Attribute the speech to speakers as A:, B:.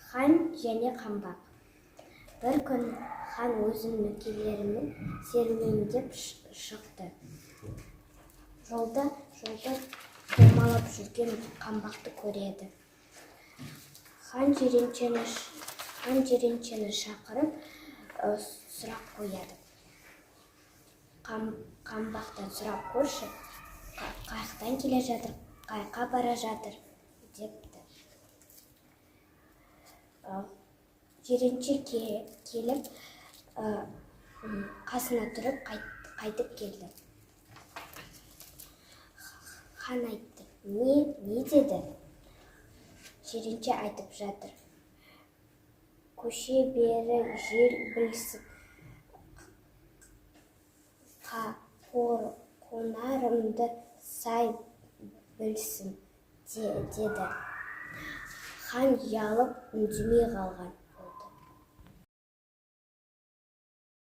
A: Хан және қамбақ. Бір күн хан өзінің нөкерлерімен серуендеп шықты. Жолда домалап жүрген қамбақты көреді. Хан жиреншені шақырып сұрақ қояды. Қамбақтан сұрап көрші, қайықтан келе жатыр, қайқа бара жатыр депті. Жиренше келіп қасына тұрып қайтып келді. Хан айтты, не деді? Жиренше айтып жатыр. Көше бері жел білсін, қонарымды сай білсін, деді. Хан ұялып үндемей қалған.